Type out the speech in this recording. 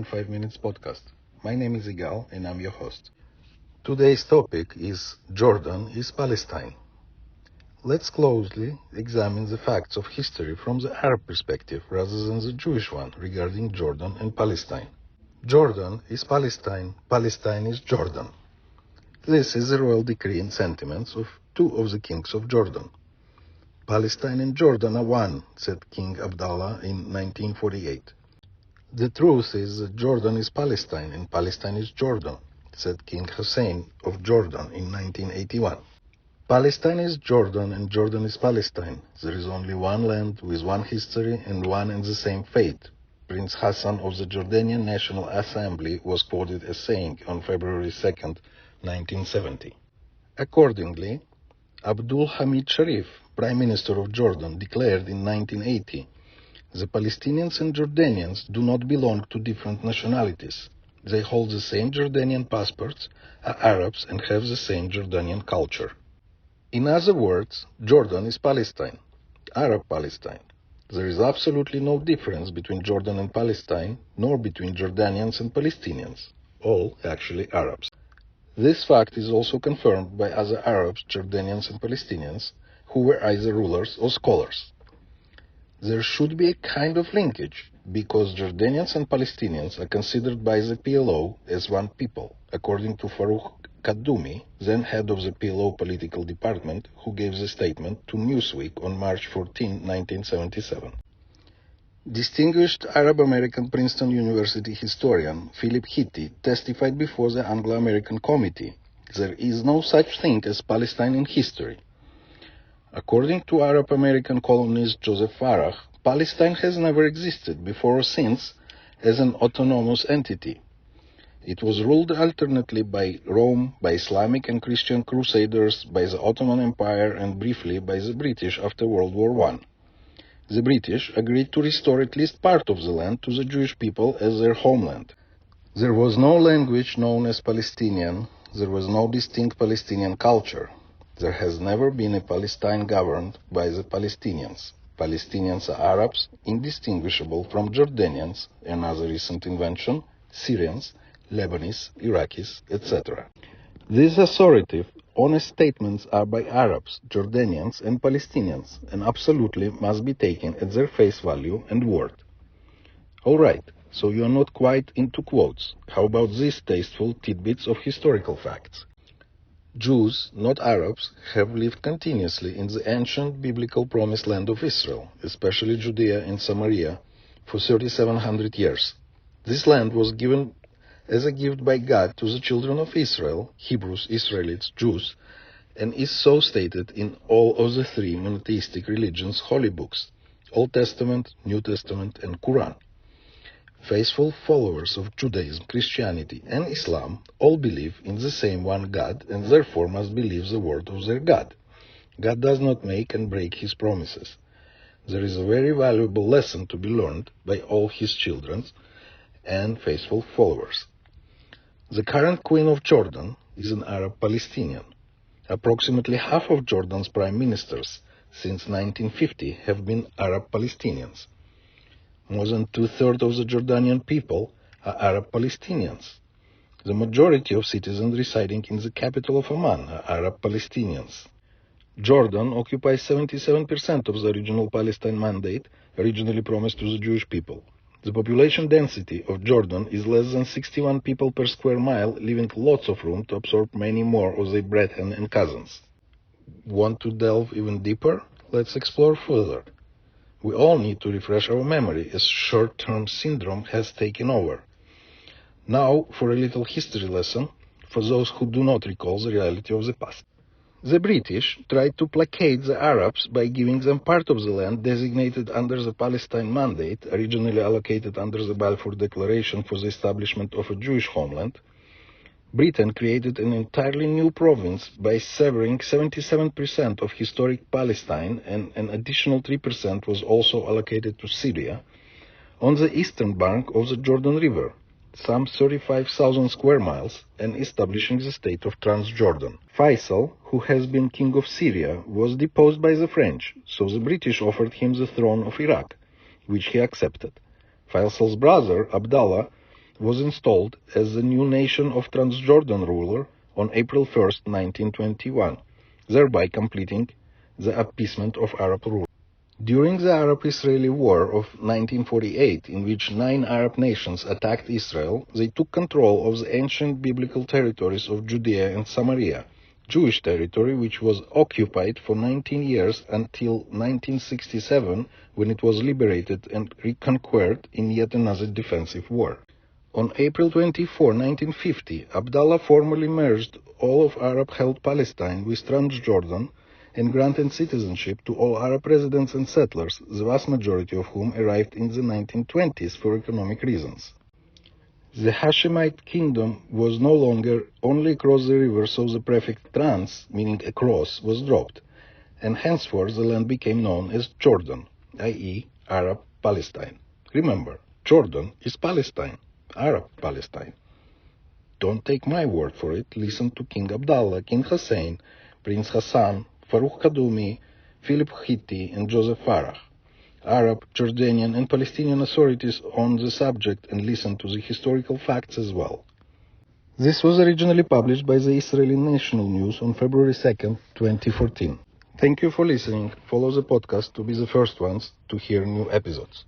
in 5 Minutes podcast. My name is Igal and I'm your host. Today's topic is Jordan is Palestine. Let's closely examine the facts of history from the Arab perspective rather than the Jewish one regarding Jordan and Palestine. Jordan is Palestine, Palestine is Jordan. This is the royal decree and sentiments of two of the kings of Jordan. Palestine and Jordan are one, said King Abdallah in 1948. The truth is that Jordan is Palestine and Palestine is Jordan, said King Hussein of Jordan in 1981. Palestine is Jordan and Jordan is Palestine. There is only one land with one history and one and the same fate. Prince Hassan of the Jordanian National Assembly was quoted as saying on February 2, 1970. Accordingly, Abdul Hamid Sharif, Prime Minister of Jordan, declared in 1980, "The Palestinians and Jordanians do not belong to different nationalities. They hold the same Jordanian passports, are Arabs, and have the same Jordanian culture." In other words, Jordan is Palestine, Arab Palestine. There is absolutely no difference between Jordan and Palestine, nor between Jordanians and Palestinians, all actually Arabs. This fact is also confirmed by other Arabs, Jordanians and Palestinians, who were either rulers or scholars. There should be a kind of linkage, because Jordanians and Palestinians are considered by the PLO as one people, according to Farouk Kaddoumi, then head of the PLO political department, who gave the statement to Newsweek on March 14, 1977. Distinguished Arab-American Princeton University historian Philip Hitti testified before the Anglo-American Committee, "There is no such thing as Palestine in history." According to Arab-American columnist Joseph Farah, Palestine has never existed before or since as an autonomous entity. It was ruled alternately by Rome, by Islamic and Christian crusaders, by the Ottoman Empire, and briefly by the British after World War I. The British agreed to restore at least part of the land to the Jewish people as their homeland. There was no language known as Palestinian, there was no distinct Palestinian culture. There has never been a Palestine governed by the Palestinians. Palestinians are Arabs, indistinguishable from Jordanians, another recent invention, Syrians, Lebanese, Iraqis, etc. These authoritative, honest statements are by Arabs, Jordanians, and Palestinians, and absolutely must be taken at their face value and worth. Alright, so you are not quite into quotes. How about these tasteful tidbits of historical facts? Jews, not Arabs, have lived continuously in the ancient biblical promised land of Israel, especially Judea and Samaria, for 3,700 years. This land was given as a gift by God to the children of Israel, Hebrews, Israelites, Jews, and is so stated in all of the three monotheistic religions' holy books, Old Testament, New Testament, and Quran. Faithful followers of Judaism, Christianity, and Islam all believe in the same one God and therefore must believe the word of their God. God does not make and break his promises. There is a very valuable lesson to be learned by all his children and faithful followers. The current Queen of Jordan is an Arab Palestinian. Approximately half of Jordan's prime ministers since 1950 have been Arab Palestinians. More than two-thirds of the Jordanian people are Arab Palestinians. The majority of citizens residing in the capital of Amman are Arab Palestinians. Jordan occupies 77% of the original Palestine mandate originally promised to the Jewish people. The population density of Jordan is less than 61 people per square mile, leaving lots of room to absorb many more of their brethren and cousins. Want to delve even deeper? Let's explore further. We all need to refresh our memory as short-term syndrome has taken over. Now for a little history lesson for those who do not recall the reality of the past. The British tried to placate the Arabs by giving them part of the land designated under the Palestine Mandate, originally allocated under the Balfour Declaration for the establishment of a Jewish homeland. Britain created an entirely new province by severing 77% of historic Palestine, and an additional 3% was also allocated to Syria, on the eastern bank of the Jordan River, some 35,000 square miles, and establishing the state of Transjordan. Faisal, who has been king of Syria, was deposed by the French, so the British offered him the throne of Iraq, which he accepted. Faisal's brother, Abdallah, was installed as the new nation of Transjordan ruler on April 1, 1921, thereby completing the appeasement of Arab rule. During the Arab-Israeli War of 1948, in which 9 Arab nations attacked Israel, they took control of the ancient biblical territories of Judea and Samaria, Jewish territory which was occupied for 19 years until 1967, when it was liberated and reconquered in yet another defensive war. On April 24, 1950, Abdallah formally merged all of Arab-held Palestine with Transjordan and granted citizenship to all Arab residents and settlers, the vast majority of whom arrived in the 1920s for economic reasons. The Hashemite kingdom was no longer only across the river, so the prefix trans, meaning across, was dropped, and henceforth the land became known as Jordan, i.e. Arab Palestine. Remember, Jordan is Palestine, Arab Palestine. Don't take my word for it, listen to King Abdallah, King Hussein, Prince Hassan, Farouk Kadumi, Philip Hitti, and Joseph Farah. Arab, Jordanian, and Palestinian authorities on the subject, and listen to the historical facts as well. This was originally published by the Israeli National News on February 2nd, 2014. Thank you for listening. Follow the podcast to be the first ones to hear new episodes.